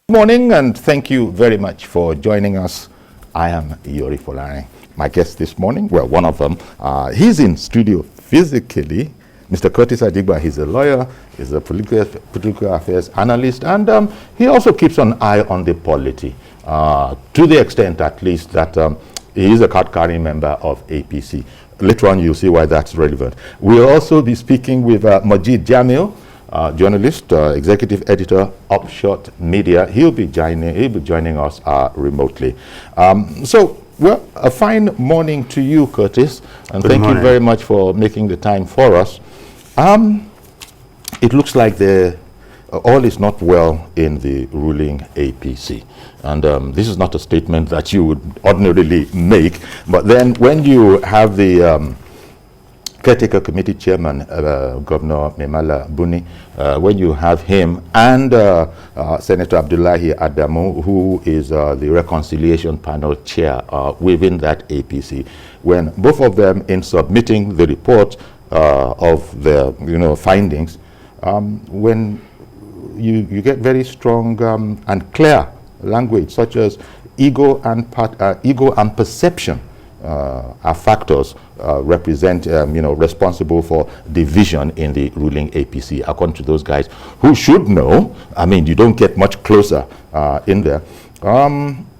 Morning, and thank you very much for joining us. I am Yori Folari. My guest this morning, well, one of them, he's in studio physically. Mr. Kurtis Adigba, he's a lawyer, he's a political affairs analyst, and he also keeps an eye on the polity, to the extent at least that he is a card-carrying member of APC. Later on, you'll see why that's relevant. We'll also be speaking with MoJeed Jamiu, journalist, executive editor, Upshot Media. He'll be joining us remotely. Well, a fine morning to you, Kurtis, and thank you very much for making the time for us. It looks like all is not well in the ruling APC. And this is not a statement that you would ordinarily make, but then when you have the caretaker committee chairman, Governor Memala Buni, when you have him and Senator Abdullahi Adamu, who is the reconciliation panel chair within that APC, when both of them in submitting the report of their findings, when you get very strong and clear language such as ego and perception are factors represent responsible for division in the ruling APC, according to those guys who should know. I mean, you don't get much closer in there.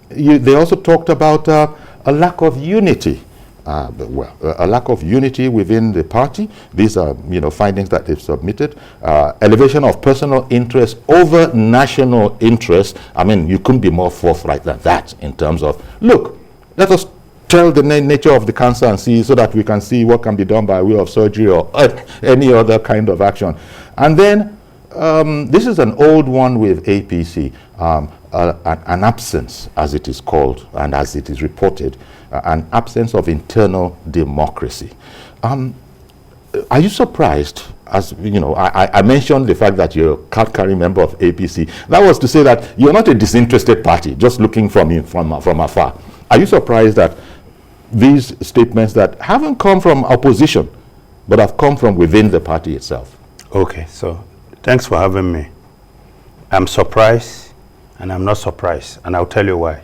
They also talked about a lack of unity. A lack of unity within the party. These are findings that they've submitted. Elevation of personal interest over national interest. I mean, you couldn't be more forthright than that in terms of, look, let us tell the nature of the cancer and see, so that we can see what can be done by way of surgery or any other kind of action. And then this is an old one with APC, an absence, as it is called and as it is reported, an absence of internal democracy. Are you surprised? As I mentioned the fact that you're a card-carrying member of APC. That was to say that you're not a disinterested party, just looking from afar. Are you surprised that these statements that haven't come from opposition, but have come from within the party itself? Okay, so thanks for having me. I'm surprised, and I'm not surprised, and I'll tell you why.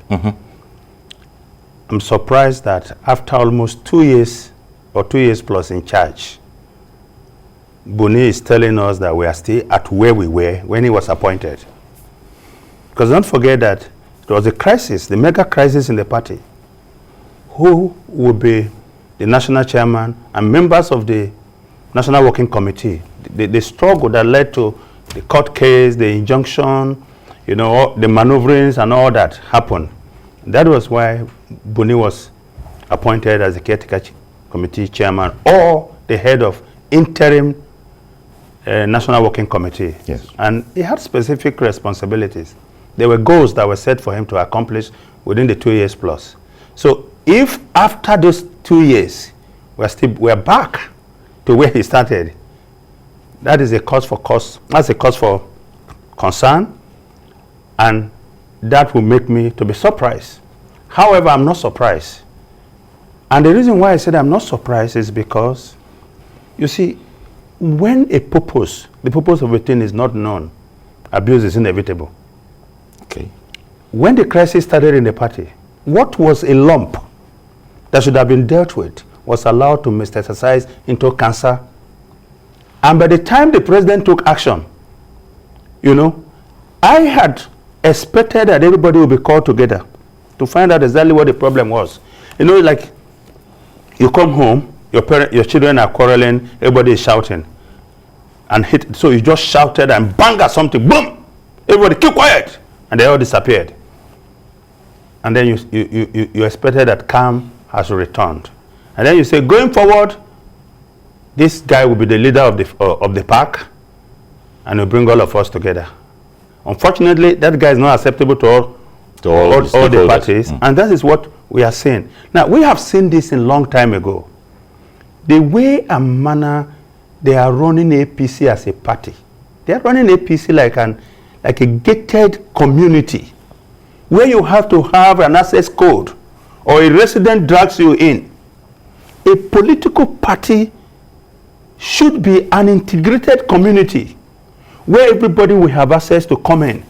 I'm surprised that after almost 2 years, or 2 years plus in charge, Buni is telling us that we are still at where we were when he was appointed. Because don't forget that there was a crisis, the mega crisis in the party. Who would be the national chairman and members of the National Working Committee? The struggle that led to the court case, the injunction, the maneuverings and all that happened. That was why Buni was appointed as the caretaker committee chairman or the head of interim National Working Committee. Yes. And he had specific responsibilities. There were goals that were set for him to accomplish within the 2 years plus. So if after those 2 years we're back to where he started, that is a cause for concern, and that will make me to be surprised. However, I'm not surprised. And the reason why I said I'm not surprised is because, you see, when the purpose of a thing is not known, abuse is inevitable. Okay. When the crisis started in the party, what was a lump that should have been dealt with was allowed to metastasize into cancer. And by the time the president took action, I had expected that everybody would be called together to find out exactly what the problem was. Like you come home, your children are quarreling, everybody is shouting and hit. So you just shouted and bang at something, boom! Everybody keep quiet, and they all disappeared. And then you expected that calm has returned. And then you say, going forward, this guy will be the leader of the pack, and will bring all of us together. Unfortunately, that guy is not acceptable to all the parties, and that is what we are seeing. Now, we have seen this a long time ago. The way and manner they are running APC as a party, they are running APC like a gated community, where you have to have an access code or a resident drags you in. A political party should be an integrated community where everybody will have access to come in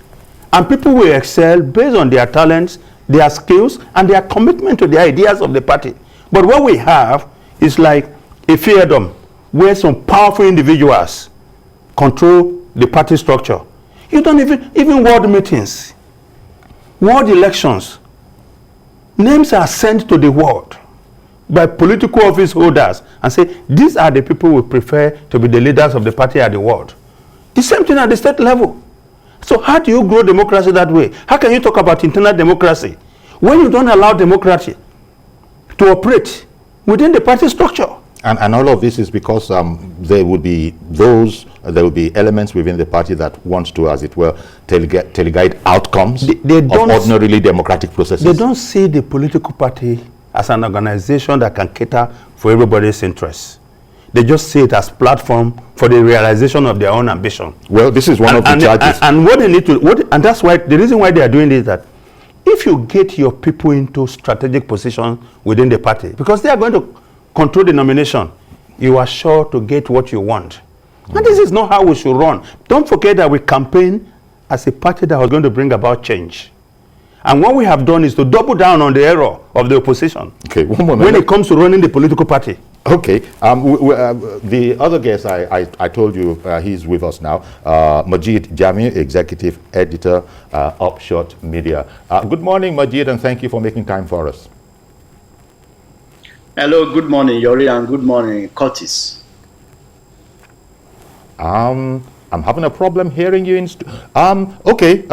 And people will excel based on their talents, their skills, and their commitment to the ideas of the party. But what we have is like a fiefdom where some powerful individuals control the party structure. You don't even world meetings, world elections, names are sent to the world by political office holders and say, these are the people we prefer to be the leaders of the party at the world. The same thing at the state level. So how do you grow democracy that way? How can you talk about internal democracy when you don't allow democracy to operate within the party structure? And all of this is because there will be elements within the party that want to, as it were, teleguide outcomes of ordinarily democratic processes. They don't see the political party as an organization that can cater for everybody's interests. They just see it as platform for the realization of their own ambition. Well, this is one of the charges. And what they need to, and that's why the reason why they are doing this is that if you get your people into strategic positions within the party, because they are going to control the nomination, you are sure to get what you want. And this is not how we should run. Don't forget that we campaign as a party that was going to bring about change. And what we have done is to double down on the error of the opposition. Okay, one moment. When it comes to running the political party. Okay, the other guest I told you he's with us now, MoJeed, Jamiu, Executive Editor, Upshot Media. Good morning, MoJeed, and thank you for making time for us. Hello, good morning, Yori, and good morning, Kurtis. I'm having a problem hearing you in. Okay.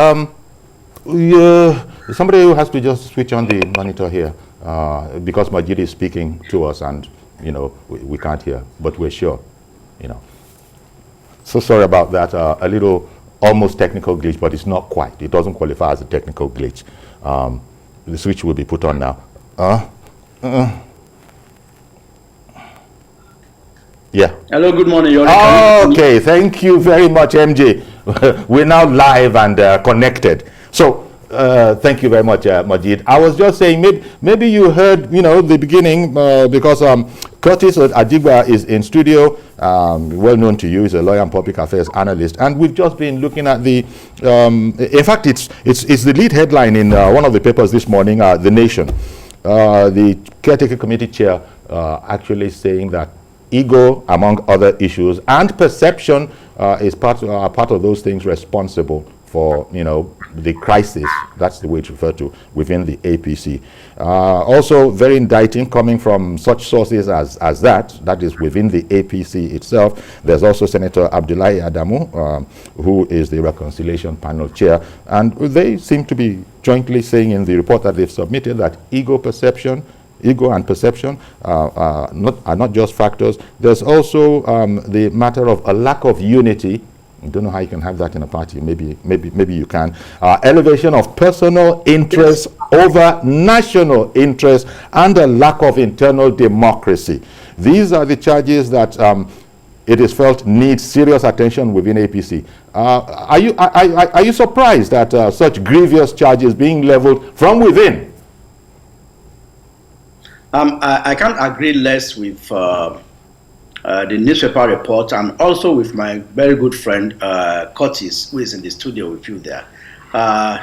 Somebody who has to just switch on the monitor here because MoJeed is speaking to us, and we can't hear, but we're sure. So sorry about that. A little almost technical glitch, but it's not quite. It doesn't qualify as a technical glitch. The switch will be put on now. Yeah. Hello, good morning, Yori. Okay, thank you very much, MJ. We're now live and connected. So, thank you very much, MoJeed. I was just saying, maybe you heard, the beginning, because Kurtis Adigba is in studio, well known to you, he's a lawyer and public affairs analyst, and we've just been looking at the, in fact, it's the lead headline in one of the papers this morning, The Nation. The caretaker committee chair actually saying that ego, among other issues, and perception is part of those things responsible for, the crisis, that's the way it's referred to, within the APC. Also very indicting coming from such sources as that is within the APC itself. There's also Senator Abdullahi Adamu, who is the Reconciliation Panel Chair, and they seem to be jointly saying in the report that they've submitted that ego and perception are not just factors. There's also the matter of a lack of unity. I don't know how you can have that in a party. Maybe you can. Elevation of personal interests over national interests, and a lack of internal democracy. These are the charges that it is felt need serious attention within APC. Are you surprised at such grievous charges being leveled from within? I can't agree less with the newspaper report, and also with my very good friend Kurtis, who is in the studio with you there.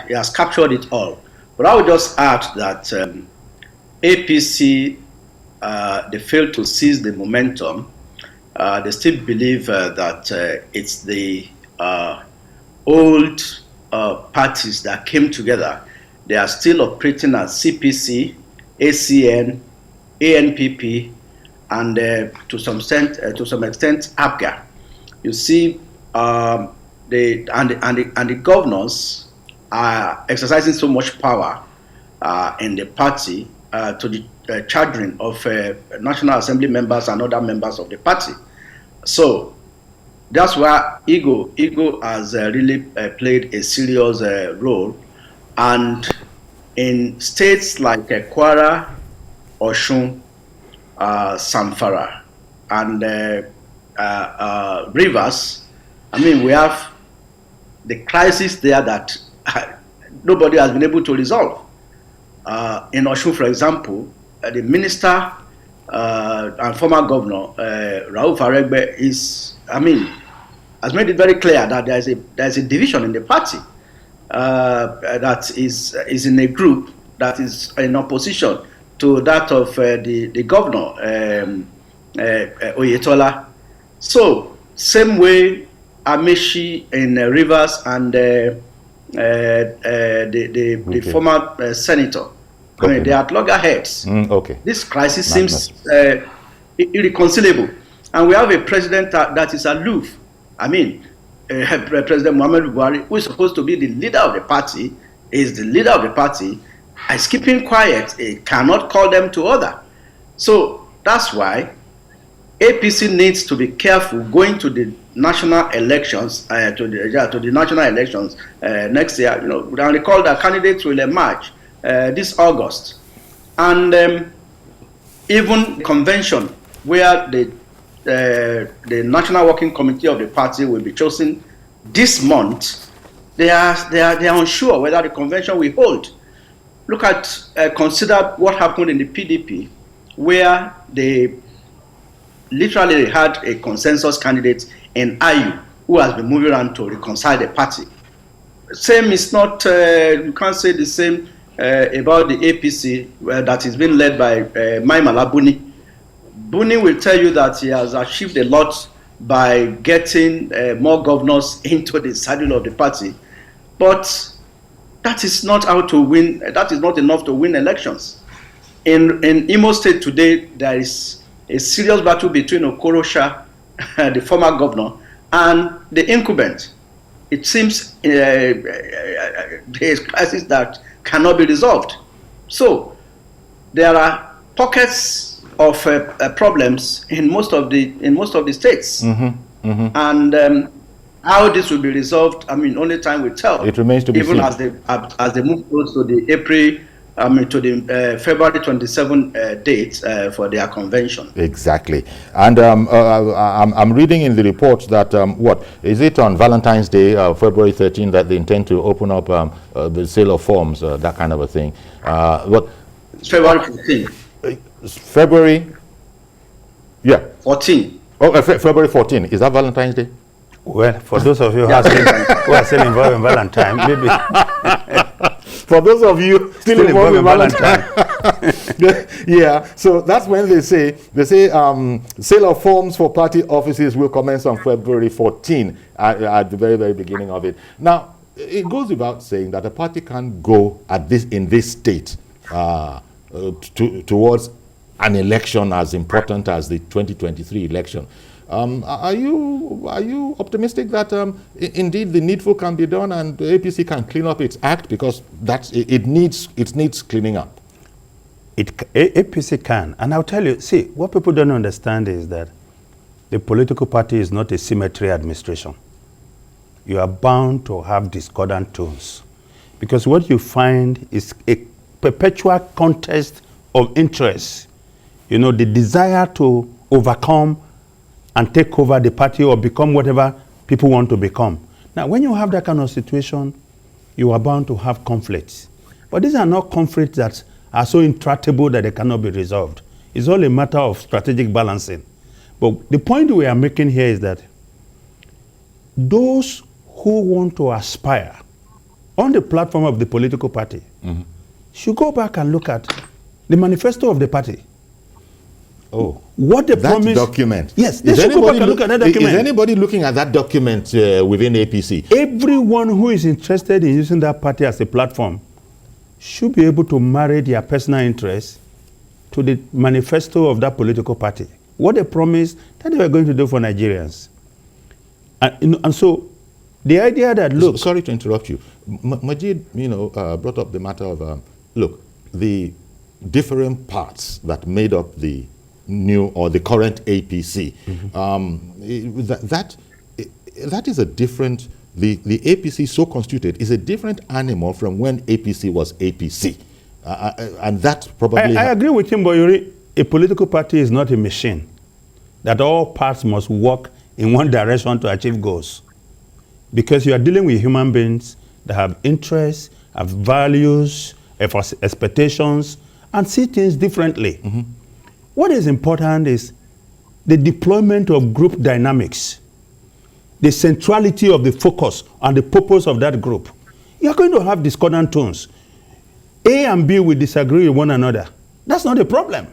He has captured it all. But I would just add that APC, they failed to seize the momentum. They still believe that it's the old parties that came together. They are still operating as CPC, ACN, ANPP, and to some extent APGA. You see, the governors are exercising so much power in the party to the chartering of National Assembly members and other members of the party. So that's why ego has really played a serious role, and in states like Kwara, Oshun, Samfara, and Rivers, we have the crisis there that nobody has been able to resolve. In Oshun, for example, the minister and former governor Rauf Aregbe has made it very clear that there is a division in the party. that is in a group that is in opposition to that of the governor, Oyetola. So, same way Amechi in Rivers and the former senator, I mean, they are at loggerheads. This crisis seems irreconcilable. And we have a president that is aloof. I mean, President Muhammadu Buhari, who is supposed to be the leader of the party, is the leader of the party, is keeping quiet. He cannot call them to order. So that's why APC needs to be careful going to the national elections, to the national elections next year. You know, I recall that candidates will emerge this August, and even convention where the National Working Committee of the party will be chosen this month. They are unsure whether the convention will hold. Look at consider what happened in the PDP, where they literally had a consensus candidate in Ayu who has been moving around to reconcile the party. Same is not, you can't say the same about the APC that is being led by Maimala Buni. Buni will tell you that he has achieved a lot by getting more governors into the saddle of the party. But that is not how to win, that is not enough to win elections. In Imo State today, there is a serious battle between Okorosha, the former governor, and the incumbent. It seems there is a crisis that cannot be resolved. So there are pockets of problems in most of the states, and how this will be resolved, I mean, only time will tell. It remains to be even seen. as they move close to the February 27 date for their convention. Exactly. And I'm reading in the report that, what, is it on Valentine's Day, February 13, that they intend to open up the sale of forms, that kind of a thing? It's February 14. February? Yeah. 14. Oh, February 14. Is that Valentine's Day? Well, for those of you who are still involved in Valentine, maybe. For those of you still involved in Valentine. Yeah, so that's when they say sale of forms for party offices will commence on February 14 at the very, very beginning of it. Now, it goes without saying that a party can't go in this state towards an election as important as the 2023 election. Are you optimistic that indeed the needful can be done and the APC can clean up its act, because it needs cleaning up? APC can, and I'll tell you. See, what people don't understand is that the political party is not a symmetry administration. You are bound to have discordant tones, because what you find is a perpetual contest of interests. You know, the desire to overcome and take over the party or become whatever people want to become. Now, when you have that kind of situation, you are bound to have conflicts. But these are not conflicts that are so intractable that they cannot be resolved. It's all a matter of strategic balancing. But the point we are making here is that those who want to aspire on the platform of the political party should go back and look at the manifesto of the party. Oh, what they that promised, document. Yes, they should go back and look at that document. Is anybody looking at that document within APC? Everyone who is interested in using that party as a platform should be able to marry their personal interests to the manifesto of that political party. What they promised that they were going to do for Nigerians. And so the idea that, look... Sorry to interrupt you. MoJeed, brought up the matter of, look, the different parts that made up the new or the current APC. That is a different, the APC so constituted is a different animal from when APC was APC. And that probably... I agree with him, Boyuri. A political party is not a machine, that all parts must work in one direction to achieve goals. Because you are dealing with human beings that have interests, have values, have expectations, and see things differently. What is important is the deployment of group dynamics, the centrality of the focus and the purpose of that group. you're going to have discordant tones. A and B will disagree with one another. That's not the problem.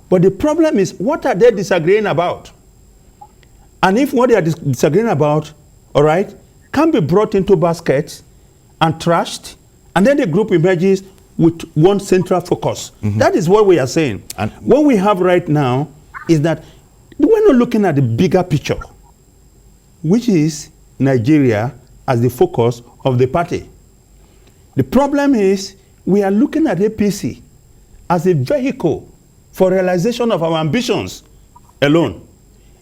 But the problem is, what are they disagreeing about? And if what they are disagreeing about, all right, can be brought into baskets and trashed, and then the group emerges with one central focus. That is what we are saying. And what we have right now is that we're not looking at the bigger picture, which is Nigeria as the focus of the party. The problem is we are looking at APC as a vehicle for realization of our ambitions alone.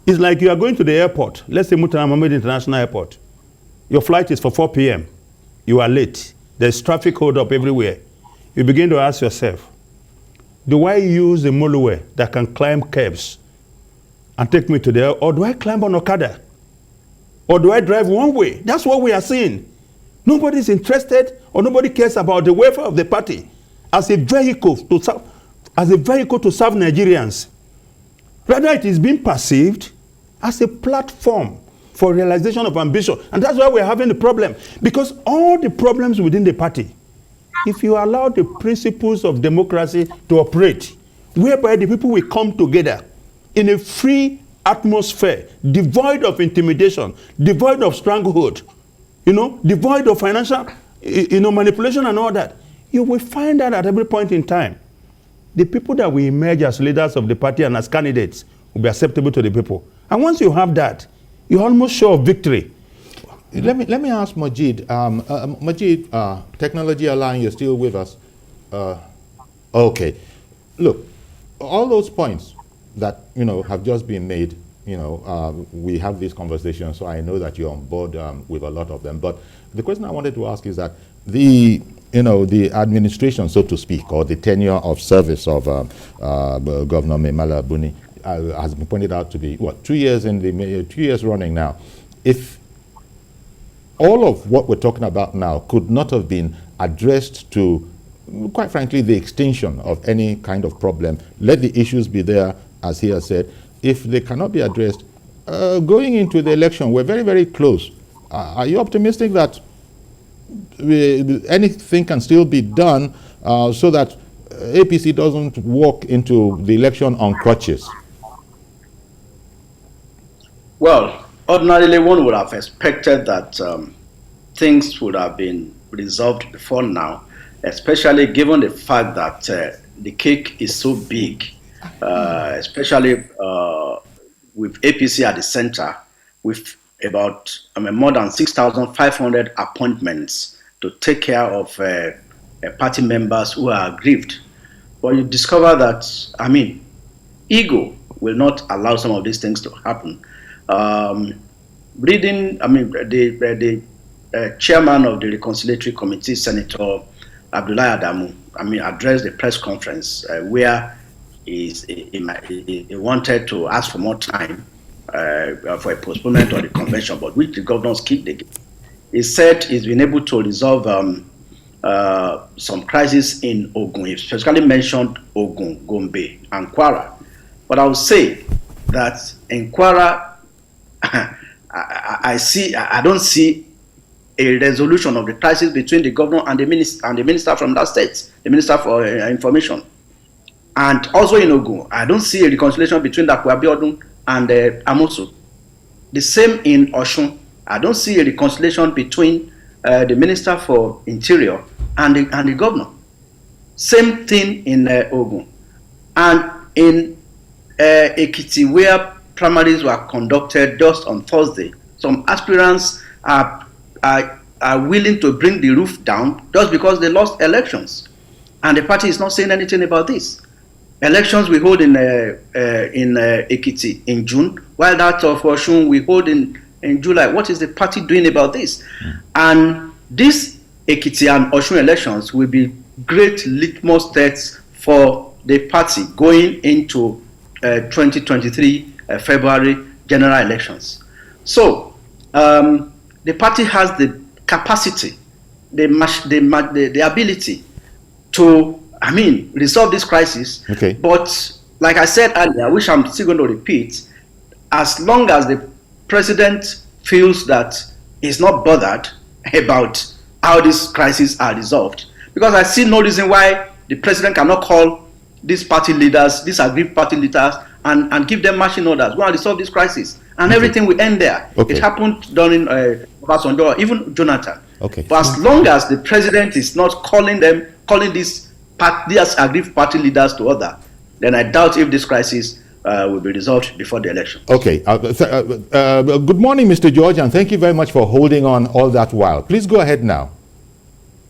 It's like you are going to the airport, let's say Murtala Mohammed International Airport. Your flight is for 4 p.m. You are late. There's traffic hold up everywhere. You begin to ask yourself, do I use a Moluwe that can climb curbs and take me to there, or do I climb on Okada? Or do I drive one way? That's what we are seeing. Nobody's interested, or nobody cares about the welfare of the party as a vehicle to serve, Nigerians. Rather, it is being perceived as a platform for realization of ambition. And that's why we're having the problem. Because all the problems within the party, if you allow the principles of democracy to operate, whereby the people will come together in a free atmosphere, devoid of intimidation, devoid of stranglehold, devoid of financial, manipulation and all that, you will find that at every point in time, the people that will emerge as leaders of the party and as candidates will be acceptable to the people. And once you have that, you're almost sure of victory. Let me ask MoJeed. MoJeed, technology allowing, you're still with us. Okay. Look, all those points that have just been made, we have this conversation, so I know that you're on board with a lot of them. But the question I wanted to ask is that the administration, so to speak, or the tenure of service of Governor Memala Buni has been pointed out to be, 2 years 2 years running now. If all of what we're talking about now could not have been addressed to, quite frankly, the extinction of any kind of problem, let the issues be there, as he has said. If they cannot be addressed, going into the election, we're very, very close. Are you optimistic that anything can still be done so that APC doesn't walk into the election on crutches? Well, ordinarily one would have expected that things would have been resolved before now, especially given the fact that the cake is so big, especially with APC at the center, with about more than 6,500 appointments to take care of party members who are aggrieved. But you discover that, ego will not allow some of these things to happen. Reading, the chairman of the Reconciliatory Committee, Senator Abdullahi Adamu, addressed the press conference where he wanted to ask for more time for a postponement of the convention, but which the governors kicked the game. He said he's been able to resolve some crises in Ogun. He specifically mentioned Ogun, Gombe, and Kwara. But I would say that in Kwara, I don't see a resolution of the crisis between the governor and the minister from that state, the minister for information. And also in Ogun, I don't see a reconciliation between Dapo Abiodun and Amosu. The same in Osun. I don't see a reconciliation between the Minister for Interior and the governor. Same thing in Ogun. And in Ekiti, where primaries were conducted just on Thursday, some aspirants are willing to bring the roof down just because they lost elections. And the party is not saying anything about this. Elections we hold in Ekiti in June, while that of Osun we hold in July. What is the party doing about this? And these Ekiti and Osun elections will be great litmus tests for the party going into 2023 February general elections. So the party has the capacity, the ability to resolve this crisis. Okay. But like I said earlier, which I'm still going to repeat, as long as the president feels that he's not bothered about how these crises are resolved. Because I see no reason why the president cannot call these party leaders, these aggrieved party leaders, and give them marching orders. Go and resolve this crisis. And everything will end there. Okay. It happened during Obasanjo, even Jonathan. Okay. But as long as the president is not calling these aggrieved party leaders to order, then I doubt if this crisis will be resolved before the election. Okay. Good morning, Mr. George, and thank you very much for holding on all that while. Please go ahead now.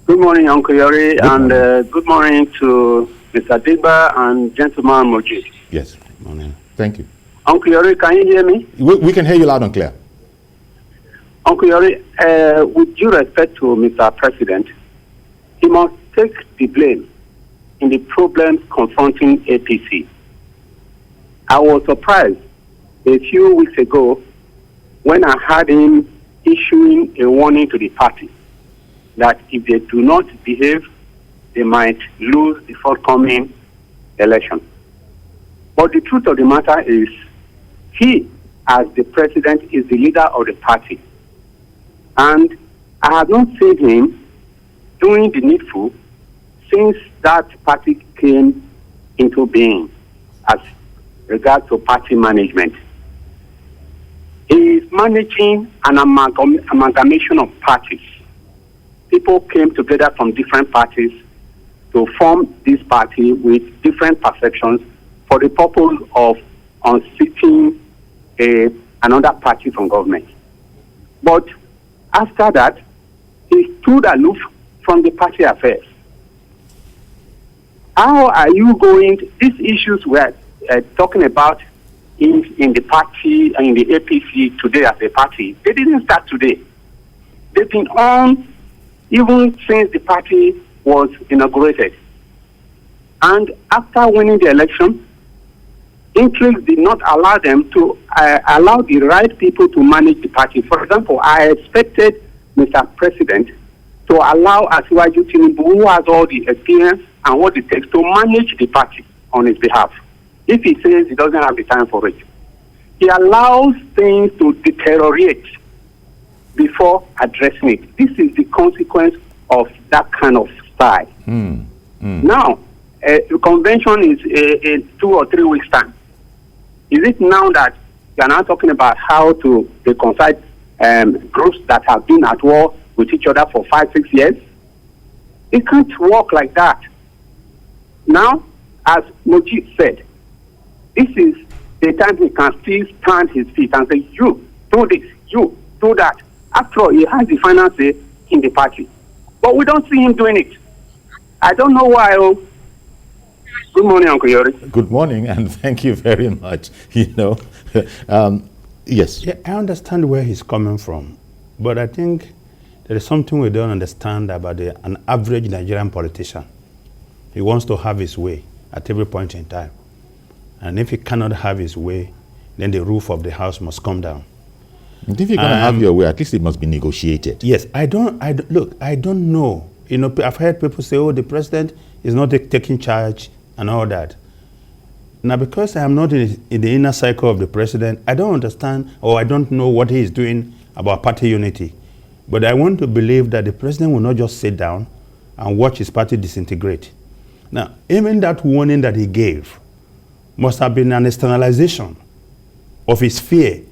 Good morning, Uncle Yori, and good morning to Mr. Adigba and gentleman MoJeed. Yes. Good morning. Thank you. Uncle Yori, can you hear me? We can hear you loud and clear. Uncle Yori, with due respect to Mr. President, he must take the blame in the problems confronting APC. I was surprised a few weeks ago when I heard him issuing a warning to the party that if they do not behave, they might lose the forthcoming election. But the truth of the matter is, he, as the president, is the leader of the party. And I have not seen him doing the needful since that party came into being as regards to party management. He is managing an amalgamation of parties. People came together from different parties to form this party with different perceptions for the purpose of unseating another party from government. But after that, he stood aloof from the party affairs. How are you going to, these issues we're talking about in the party and in the APC today as a party, they didn't start today. They've been on even since the party was inaugurated. And after winning the election, intrigue did not allow them to allow the right people to manage the party. For example, I expected Mr. President to allow Asiwaju Tinubu, who has all the experience and what it takes to manage the party on his behalf. If he says he doesn't have the time for it, he allows things to deteriorate before addressing it. This is the consequence of that kind of style. Now, the convention is in 2 or 3 weeks' time. Is it now that you are now talking about how to reconcile groups that have been at war with each other for 5-6 years? It can't work like that. Now, as MoJeed said, this is the time he can still stand his feet and say, you do this, you do that. After all, he has the final say in the party. But we don't see him doing it. I don't know why. Good morning, Uncle Yori. Good morning, and thank you very much. Yes. Yeah, I understand where he's coming from, but I think there is something we don't understand about an average Nigerian politician. He wants to have his way at every point in time. And if he cannot have his way, then the roof of the house must come down. And if you're going to have your way, at least it must be negotiated. Yes, I don't know. I've heard people say, oh, the president is not taking charge and all that. Now, because I am not in the inner cycle of the president, I don't understand or I don't know what he is doing about party unity. But I want to believe that the president will not just sit down and watch his party disintegrate. Now, even that warning that he gave must have been an externalization of his fear,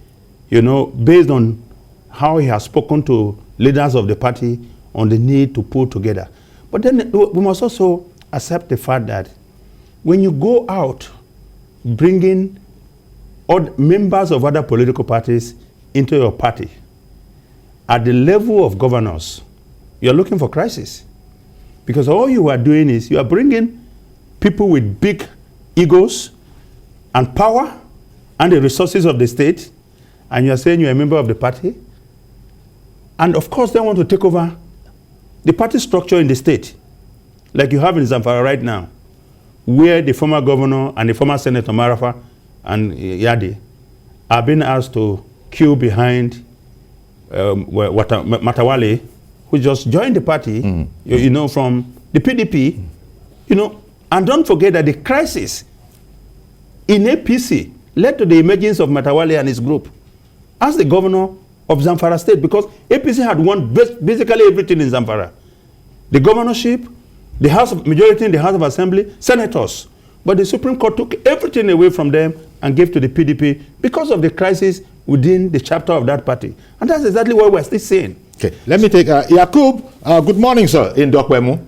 based on how he has spoken to leaders of the party on the need to pull together. But then we must also accept the fact that when you go out bringing members of other political parties into your party, at the level of governors, you're looking for crisis. Because all you are doing is you are bringing people with big egos and power and the resources of the state, and you are saying you're a member of the party. And of course, they want to take over the party structure in the state, like you have in Zamfara right now, where the former governor and the former Senator Marafa and Yadi are being asked to queue behind Matawale, who just joined the party, from the PDP, and don't forget that the crisis in APC led to the emergence of Matawale and his group. As the governor of Zamfara State, because APC had won basically everything in Zamfara. The governorship, the majority in the House of Assembly, senators. But the Supreme Court took everything away from them and gave to the PDP because of the crisis within the chapter of that party. And that's exactly what we're still saying. Okay, let me take Yakub. Good morning, sir, in Dokwemu.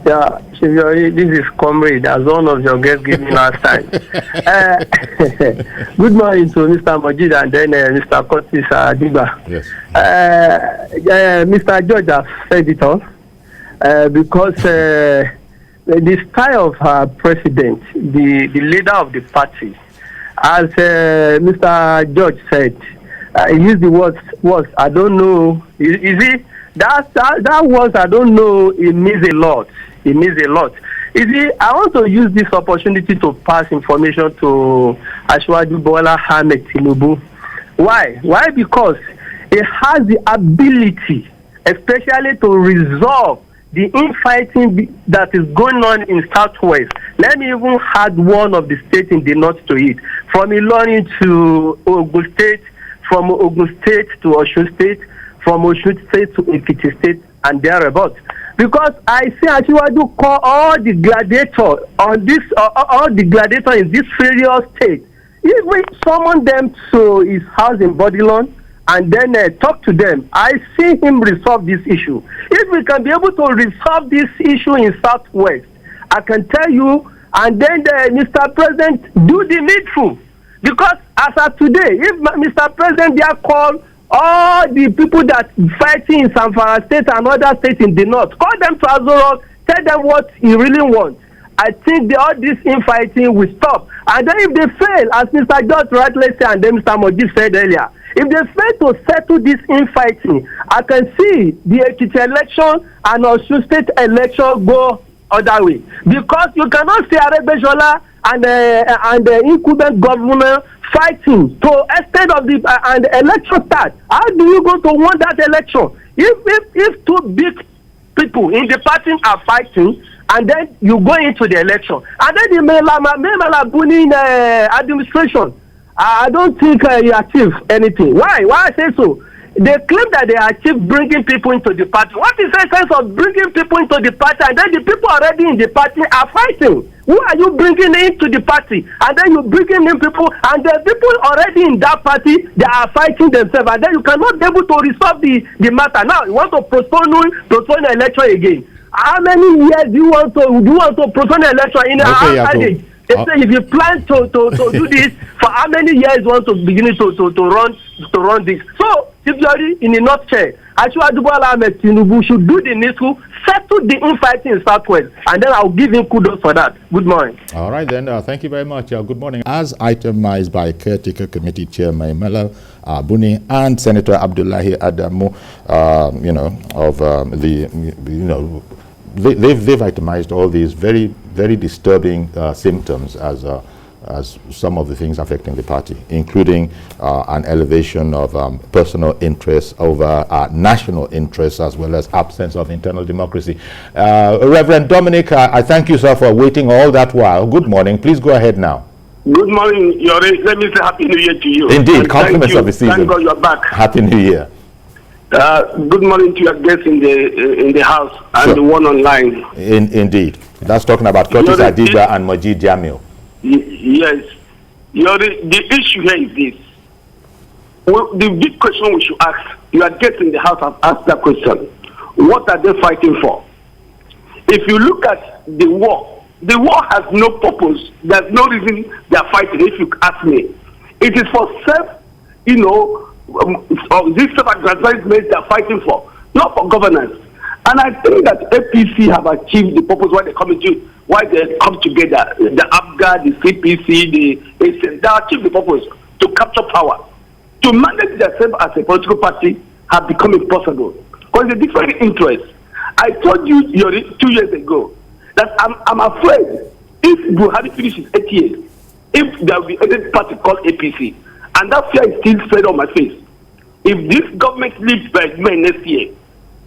Yeah, this is Comrade, as one of your guests gave me last time. Good morning to Mr. MoJeed and then Mr. Kurtis Adigba. Yes. Mr. George has said it all because the style of our president, the leader of the party, as Mr. George said, he used the words, I don't know. You see, that words, I don't know, it means a lot. It means a lot. You see, I want to use this opportunity to pass information to Asiwaju Bola Ahmed Tinubu. Why? Why? Because he has the ability, especially to resolve the infighting that is going on in Southwest. Let me even add one of the states in the north to it. From Ilorin to Ogun State, from Ogun State to Osun State, from Osun State to Ekiti State, and thereabouts. Because I see Asiwaju call all the gladiators on this, all the gladiators in this various states. If we summon them to his house in Bodilon and then talk to them, I see him resolve this issue. If we can be able to resolve this issue in Southwest, I can tell you, and then Mr. President do the needful. Because as of today, if Mr. President there call all the people that fighting in Zamfara State and other states in the north, call them to Azorok, tell them what he really wants. I think all this infighting will stop. And then if they fail, as Mr. George rightly said and then Mr. MoJeed said earlier, if they fail to settle this infighting, I can see the Ekiti election and Osun State election go other way. Because you cannot see Aregbesola and the incumbent governor fighting to extent of the and the election start. How do you go to win that election? If two big people in the party are fighting and then you go into the election and then the Melabuni administration, I don't think you achieve anything. Why I say so? They claim that they achieve bringing people into the party. What is the sense of bringing people into the party and then the people already in the party are fighting? Who are you bringing into the party? And then you bringing in people and the people already in that party, they are fighting themselves and then you cannot be able to resolve the matter. Now you want to postpone the election again. How many years do you want to postpone the election in if you plan to do this, for how many years you want to begin to run this? So, in a nutshell, Asiwaju Bola Ahmed Tinubu should do the needful, settle the infighting in Southwest, and then I'll give him kudos for that. Good morning. All right, then. Thank you very much. Good morning. As itemized by Caretaker Committee Chairman Mela Buni and Senator Abdullahi Adamu, they've itemized all these very, very disturbing symptoms as some of the things affecting the party, including an elevation of personal interests over national interests, as well as absence of internal democracy. Reverend Dominic, I thank you, sir, for waiting all that while. Good morning. Please go ahead now. Good morning, Yori. Let me say Happy New Year to you. Indeed, and compliments of the season. Thank God you're back. Happy New Year. Good morning to your guests in the house and the one online. Indeed. That's talking about Kurtis Adigba and MoJeed Jamiu. Yes. The issue here is this. Well, the big question we should ask, your guests in the house have asked that question. What are they fighting for? If you look at the war has no purpose. There's no reason they are fighting, if you ask me. It is for this self-aggrandizement they are fighting for, not for governance. And I think that APC have achieved the purpose why they come together. The ABGA, the CPC, the ACN, they achieved the purpose to capture power. To manage themselves as a political party have become impossible because the different interests. I told you 2 years ago that I'm afraid if Buhari finishes 8 years, if there will be any party called APC, and that fear is still spread on my face. If this government leaves by May next year,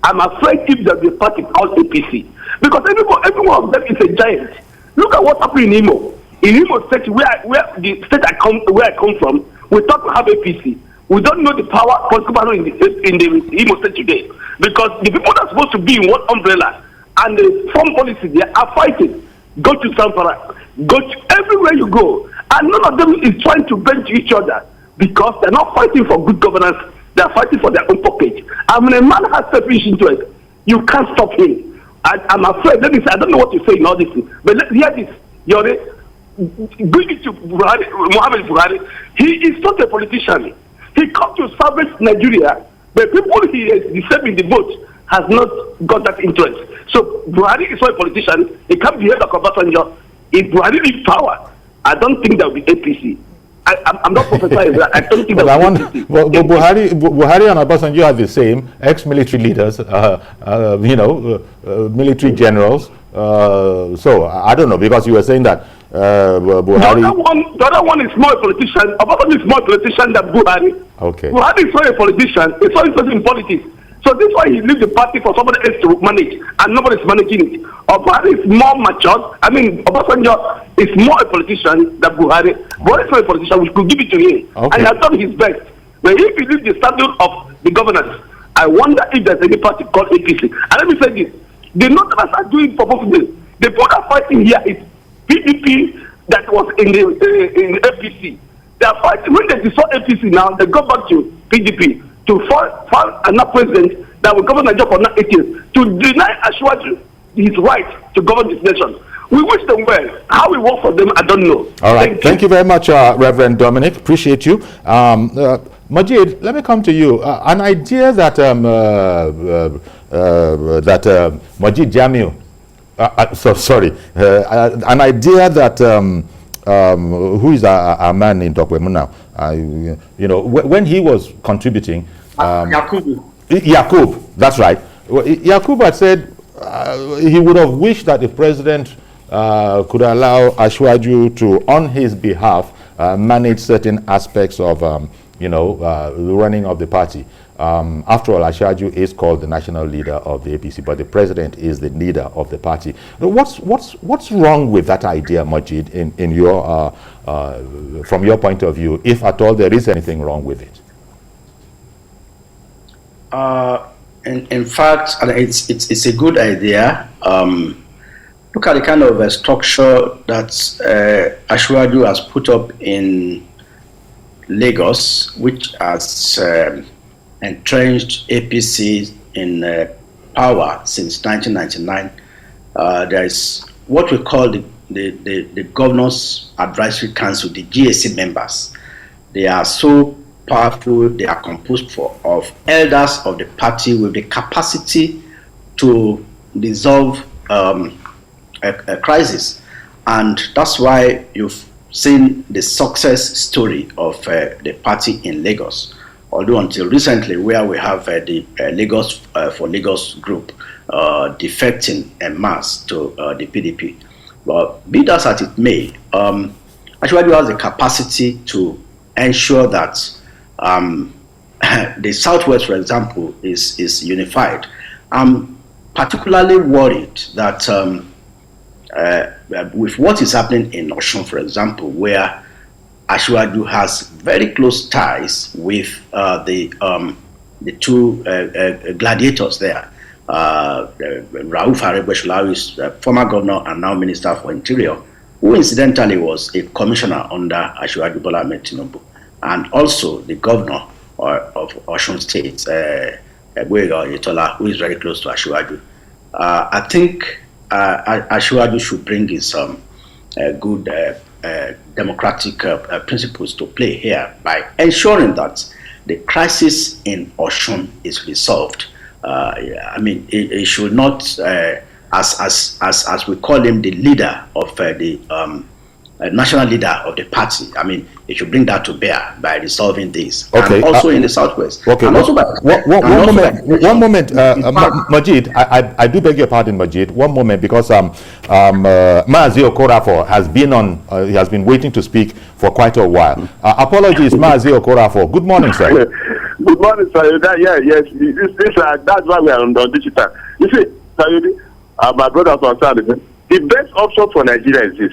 I'm afraid if there will be a party called APC. Because every one of them is a giant. Look at what happened in Imo. In Imo State, where I come from, we thought we have APC. We don't know the power, political power in the Imo State today, because the people that are supposed to be in one umbrella and the foreign policy, they are fighting. Go to Zamfara, go to everywhere you go, and none of them is trying to bend to each other because they're not fighting for good governance. They're fighting for their own pocket. And when a man has selfish interest, you can't stop him. I'm afraid. Let me say, I don't know what to say in all this, but hear this. You're going to Muhammad Buhari. He is not a politician. He comes to salvage Nigeria, but people he is disturbing the vote has not got that interest. So Buhari is not a politician. He can't behave like a Obasanjo. If Buhari leaves power, I don't think there will be APC. I'm not prophesying that. I don't think that will be APC. Well, Buhari and Obasanjo are the same, ex-military leaders, military generals. So I don't know, because you were saying that Buhari... The other one is more a politician. Obasanjo is more a politician than Buhari. Okay. Buhari is not a politician. He's not interested in politics. So this is why he leaves the party for somebody else to manage, and nobody's managing it. Buhari is more matured. I mean, Obasanjo is more a politician than Buhari. Buhari is not a politician. We could give it to him. Okay. And he has done his best. But if he leaves the standard of the governance, I wonder if there's any party called APC. And let me say this. The Northerners are doing for both of them. The people that are fighting here is PDP that was in the APC. They are fighting. When they destroy APC now, they go back to PDP. To find another president that will govern Nigeria for now 8 years, to deny Ashwaju his right to govern this nation. We wish them well. How we work for them, I don't know. All right. Thank you very much, Reverend Dominic. Appreciate you. MoJeed, let me come to you. An idea that MoJeed Jamiu, an idea that who is our man in Dokwemu now? When he was contributing, Yakub, that's right. Yakub had said he would have wished that the president could allow Ashwaju to, on his behalf, manage certain aspects of, the running of the party. After all, Ashwaju is called the national leader of the APC, but the president is the leader of the party. What's wrong with that idea, MoJeed, in your from your point of view, if at all there is anything wrong with it? In fact, it's a good idea. Look at the kind of structure that Ashwaju has put up in Lagos, which has entrenched APC in power since 1999. There is what we call the Governors Advisory Council, the GAC members. They are so powerful. They are composed of elders of the party with the capacity to resolve a crisis, and that's why you've seen the success story of the party in Lagos. Although until recently, where we have the Lagos for Lagos group defecting en masse to the PDP. But be that as it may, Ashwaju has the capacity to ensure that the Southwest, for example, is unified. I'm particularly worried that with what is happening in Osun, for example, where Ashwaju has very close ties with the two gladiators there. Rauf Aregbesola, who is former governor and now minister for interior, who incidentally was a commissioner under Ashwaju Bola Ahmed Tinubu, and also the governor of Osun State, Ebuega Oyetola, who is very close to Ashwaju. I think Ashwaju should bring his good democratic principles to play here by ensuring that the crisis in Osun is resolved. I mean, it should not, as we call him, the leader of the national leader of the party. I mean, it should bring that to bear by resolving this. Okay. And also in the Southwest. Okay. And also one moment, MoJeed. I do beg your pardon, MoJeed. One moment, because Maazi Okorafor has been on. He has been waiting to speak for quite a while. Apologies, Maazi Okorafor. Good morning, sir. Good morning, sir. That's why we are on digital. You see, Sayudi, my brother from Saturday, the best option for Nigeria is this.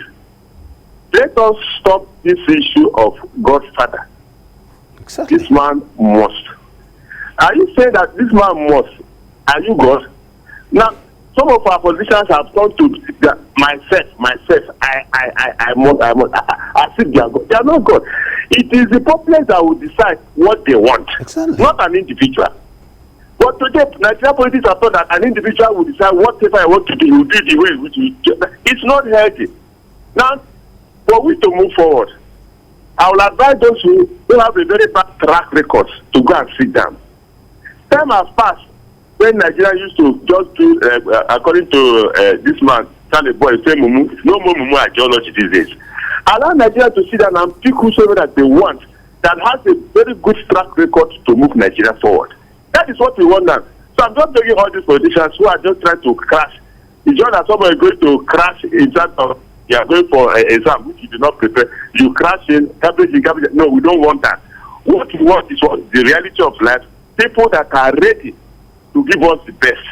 Let us stop this issue of Godfather. Exactly. This man must. Are you saying that this man must? Are you God? Now, some of our politicians have come to myself. I must. I think they are God. They are not God. It is the populace that will decide what they want, Exactly. not an individual. But today, Nigerian politics have thought that an individual will decide whatever I want to do, you do the way which you. It's not healthy. Now, for we to move forward, I will advise those who have a very bad track record to go and sit down. Time has passed when Nigeria used to just do, according to this man, Charlie Boy, say mumu. No more mumu ideology these days. Allow Nigeria to sit down and pick whosoever that they want that has a very good track record to move Nigeria forward. That is what we want now. So I'm just taking all these politicians who are just trying to crash. It's just that somebody is going to crash in terms of you are going for an exam which you did not prepare. You crash in, garbage. No, we don't want that. What we want is what the reality of life. People that are ready to give us the best.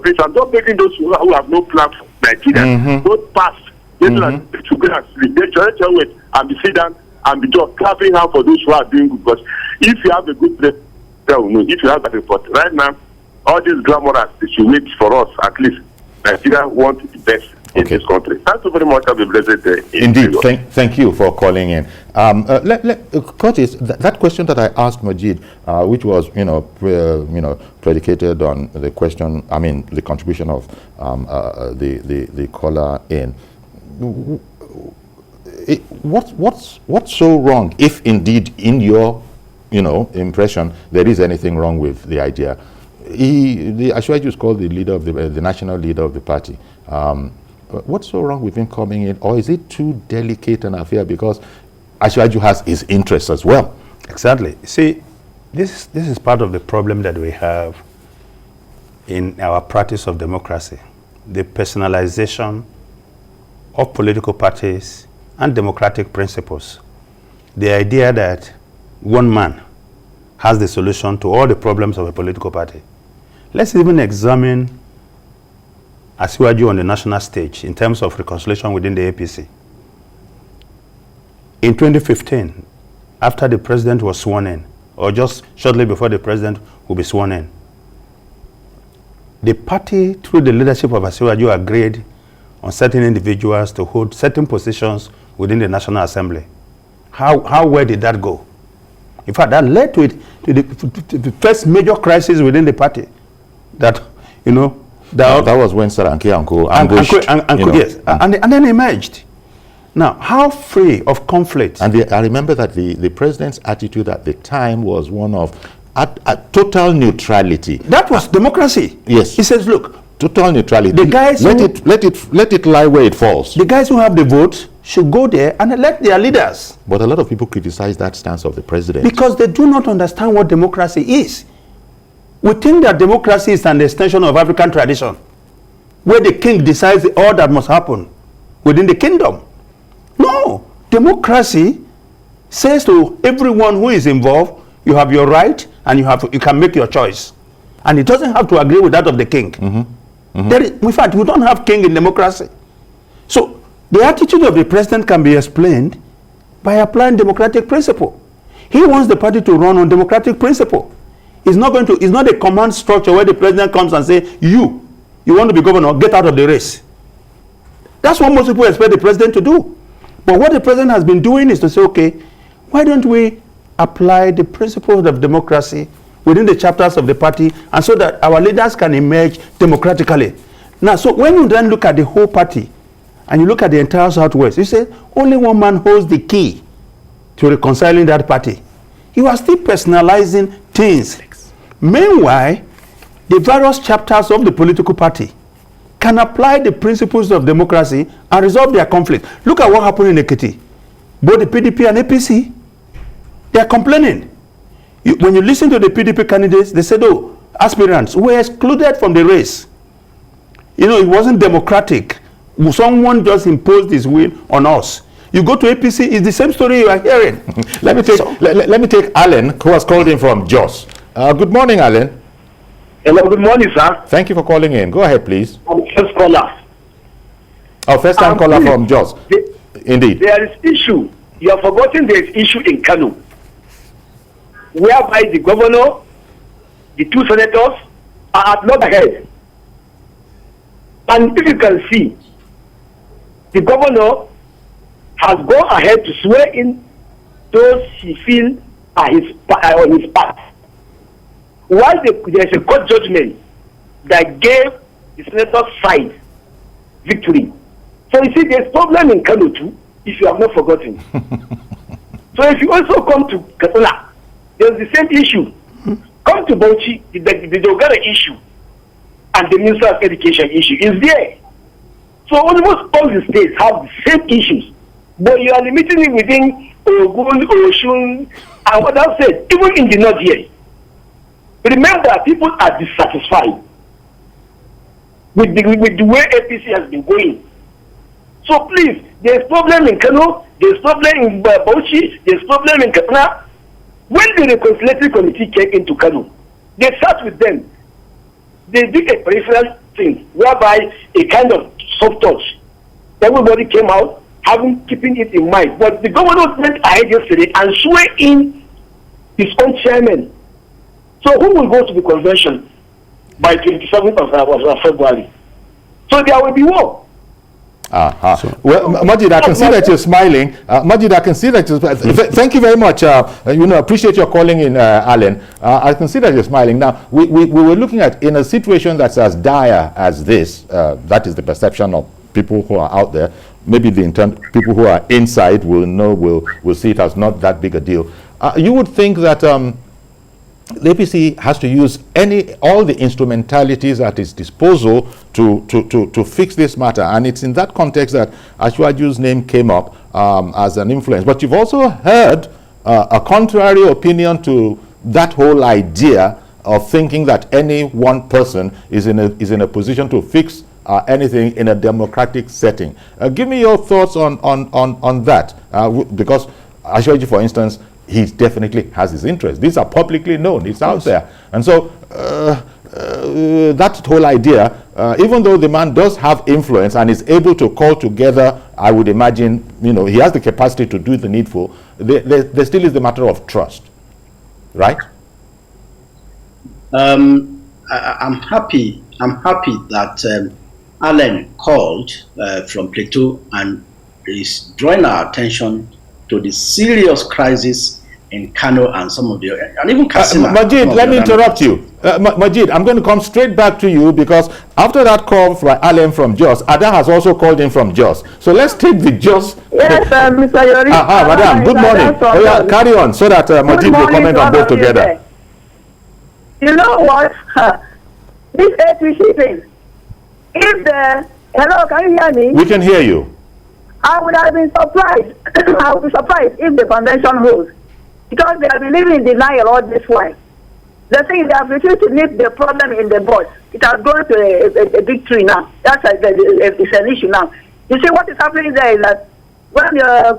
Please, I'm not making those who have no plan for Nigeria. Don't pass. They to go and sleep. They just wait and be sit down and be just clapping hand for those who are doing good. Because if you have a good place, if you have that report right now, all these glamorous they should wait for us at least. Nigeria wants the best in this country. Thank you very much. Have a blessed day. Indeed, thank you for calling in. Kurtis, that question that I asked MoJeed, which was predicated on the question, I mean the contribution of the caller in. What's so wrong, if indeed in your impression there is anything wrong with the idea? Ashwaju is called the leader of the national leader of the party. What's so wrong with him coming in, or is it too delicate an affair because Ashwaju has his interests as well? Exactly. See, this is part of the problem that we have in our practice of democracy, the personalization of political parties and democratic principles. The idea that one man has the solution to all the problems of a political party. Let's even examine Asiwaju on the national stage in terms of reconciliation within the APC. In 2015, after the president was sworn in, or just shortly before the president will be sworn in, the party, through the leadership of Asiwaju, agreed on certain individuals to hold certain positions within the National Assembly. How well did that go? In fact, that led to the first major crisis within the party. That was when Saranki and then emerged. Now, how free of conflict? And I remember that the president's attitude at the time was one of total neutrality. That was democracy. Yes. He says, look, total neutrality. The guys let it lie where it falls. The guys who have the votes should go there and elect their leaders. But a lot of people criticize that stance of the president because they do not understand what democracy is. We think that democracy is an extension of African tradition, where the king decides all that must happen within the kingdom. No, democracy says to everyone who is involved, you have your right and you can make your choice, and it doesn't have to agree with that of the king. In fact, we don't have king in democracy. So the attitude of the president can be explained by applying democratic principle. He wants the party to run on democratic principle. It's not a command structure where the president comes and says, you want to be governor, get out of the race. That's what most people expect the president to do. But what the president has been doing is to say, okay, why don't we apply the principles of democracy within the chapters of the party, and so that our leaders can emerge democratically. Now, so when you then look at the whole party, and you look at the entire Southwest, you say only one man holds the key to reconciling that party. You are still personalizing things. Meanwhile, the various chapters of the political party can apply the principles of democracy and resolve their conflict. Look at what happened in Ekiti. Both the PDP and APC, they are complaining. When you listen to the PDP candidates, they said, oh, aspirants were excluded from the race. It wasn't democratic. Someone just imposed his will on us. You go to APC, it's the same story you are hearing. Let me take Alan, who has called in from Jos. Good morning, Alan. Hello, good morning, sir. Thank you for calling in. Go ahead, please. First caller. First-time caller from Jos. Indeed. There is issue. You are forgetting there is issue in Kano. whereby the governor, the two senators are at loggerheads. And if you can see, the governor has gone ahead to swear in those he feels are on his part. While there's a court judgment that gave the senator's side victory. So you see, there's problem in Kano too, if you have not forgotten. So if you also come to Katsina, there's the same issue. Come to Bauchi, the Dogara issue and the Minister of Education issue is there. So almost all the states have the same issues, but you are limiting it within Ogun, Oshun, and what I said, even in the north here. Remember, people are dissatisfied with the way APC has been going. So please, there's problem in Kano, there's problem in Bauchi, there's problem in Katsina. When the reconciliatory committee came into Kano, they sat with them. They did a peripheral thing, whereby a kind of soft touch. Everybody came out, keeping it in mind. But the governor went ahead yesterday and swore in his own chairman. So who will go to the convention by 27th of February? So there will be war. Well, MoJeed, I can see that you're smiling. MoJeed, I can see that you're thank you very much. Appreciate your calling in, Alan. I can see that you're smiling. Now, we were looking at, in a situation that's as dire as this, that is the perception of people who are out there. Maybe the people who are inside will see it as not that big a deal. You would think that the APC has to use all the instrumentalities at its disposal to fix this matter, and it's in that context that Ashwaju's name came up as an influence. But you've also heard a contrary opinion to that whole idea of thinking that any one person is in a position to fix anything in a democratic setting. Give me your thoughts on that, because Ashwaju, for instance, he definitely has his interest. These are publicly known. It's out there. And so that whole idea, even though the man does have influence and is able to call together, I would imagine, he has the capacity to do the needful, there still is the matter of trust, right? I'm happy that Alan called from Plateau and is drawing our attention to the serious crisis in Kano and some of the, and even Katsina. MoJeed, let me interrupt you. MoJeed, I'm going to come straight back to you, because after that call from Alan from Jos, Ada has also called in from Jos. So let's take the Jos. Yes, Mr. Yori. Madam, good morning. Carry on so that MoJeed will comment on both together. You know what? This APC thing, hello, can you hear me? We can hear you. I would have been surprised. I would be surprised if the convention holds, because they have been living in denial all this while. The thing is, they have refused to nip the problem in the bud. It has gone to a big tree now. It's an issue now. You see, what is happening there is that when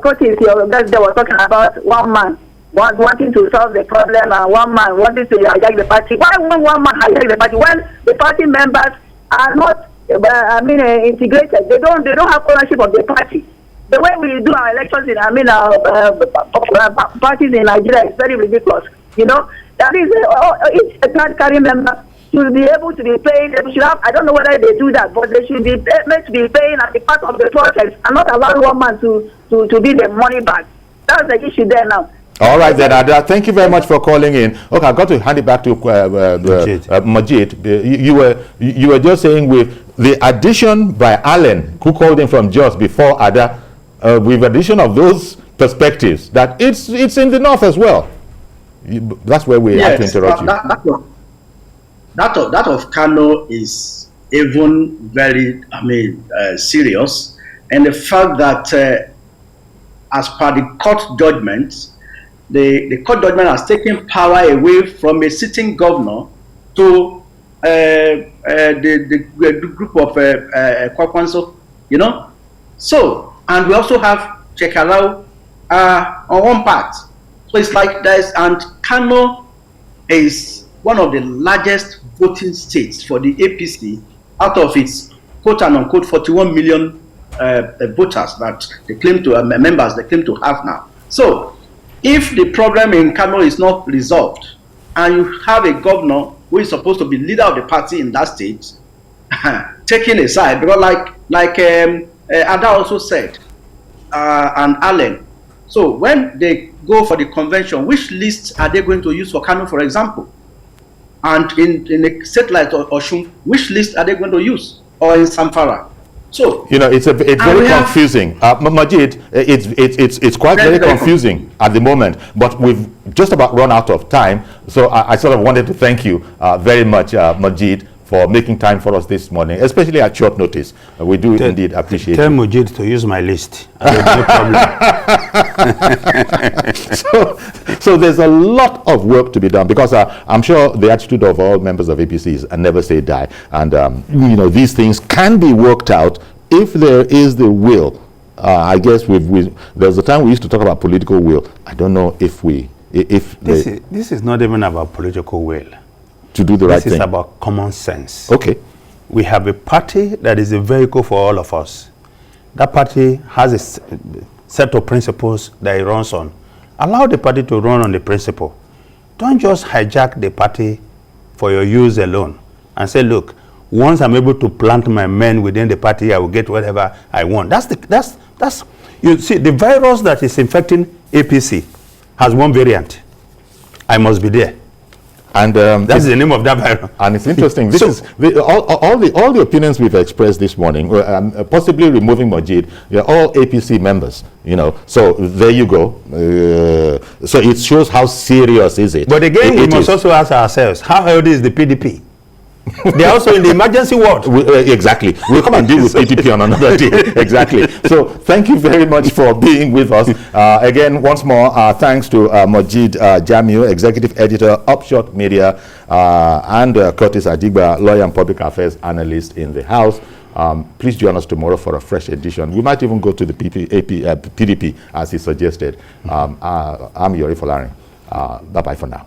Kurtis, they were talking about one man wanting to solve the problem and one man wanting to hijack the party. Why won't one man hijack the party when the party members are not integrated? They don't have ownership of the party. The way we do our elections parties in Nigeria is very ridiculous. That is, each carrying member should be able to be paid. They should have, I don't know whether they do that, but they should be meant to be paying as a part of the process and not allow one man to be the money back. That's the issue there now. All right, then, Ada, thank you very much for calling in. Okay, I've got to hand it back to MoJeed. You were just saying, with the addition by Alan, who called in from Jos before Ada, with addition of those perspectives, that it's in the north as well. That's where we have to interrupt you. That of Kano is even very, serious, and the fact that as per the court judgment, the court judgment has taken power away from a sitting governor to the group of Kwakwanso, So, and we also have Chekarau on one part. So it's like this, and Kano is one of the largest voting states for the APC out of its quote and unquote 41 million voters that they claim to members they claim to have now. So if the problem in Kano is not resolved, and you have a governor who is supposed to be leader of the party in that state, taking a side, because like Ada also said, and Allen, so when they go for the convention, which lists are they going to use for Kano, for example? And in a state like Oshun, which list are they going to use? Or in Samfara? So it's very confusing. MoJeed, it's quite very confusing at the moment. But we've just about run out of time. So I sort of wanted to thank you very much, MoJeed, for making time for us this morning, especially at short notice. We do indeed appreciate it. Tell MoJeed to use my list. No problem. So there's a lot of work to be done, because I'm sure the attitude of all members of APC is never say die. And, these things can be worked out if there is the will. I guess there's a time we used to talk about political will. I don't know if this is not even about political will. To do the right thing. This is about common sense. Okay. We have a party that is a vehicle for all of us. That party has a set of principles that it runs on. Allow the party to run on the principle. Don't just hijack the party for your use alone and say, look, once I'm able to plant my men within the party, I will get whatever I want. That's you see, the virus that is infecting APC has one variant. I must be there. And that's the name of that virus. And it's interesting. This is all the opinions we've expressed this morning, possibly removing MoJeed. They're all APC members. So there you go. So it shows how serious is it. But again, we must also ask ourselves, how healthy is the PDP? They're also in the emergency ward. Exactly. We'll come and deal with PDP on another day. Exactly. So thank you very much for being with us. Again, once more, thanks to MoJeed Jamiu, Executive Editor, Upshot Media, and Kurtis Adigba, Lawyer and Public Affairs Analyst in the House. Please join us tomorrow for a fresh edition. We might even go to the PDP as he suggested. I'm Yori Folarin. Bye-bye for now.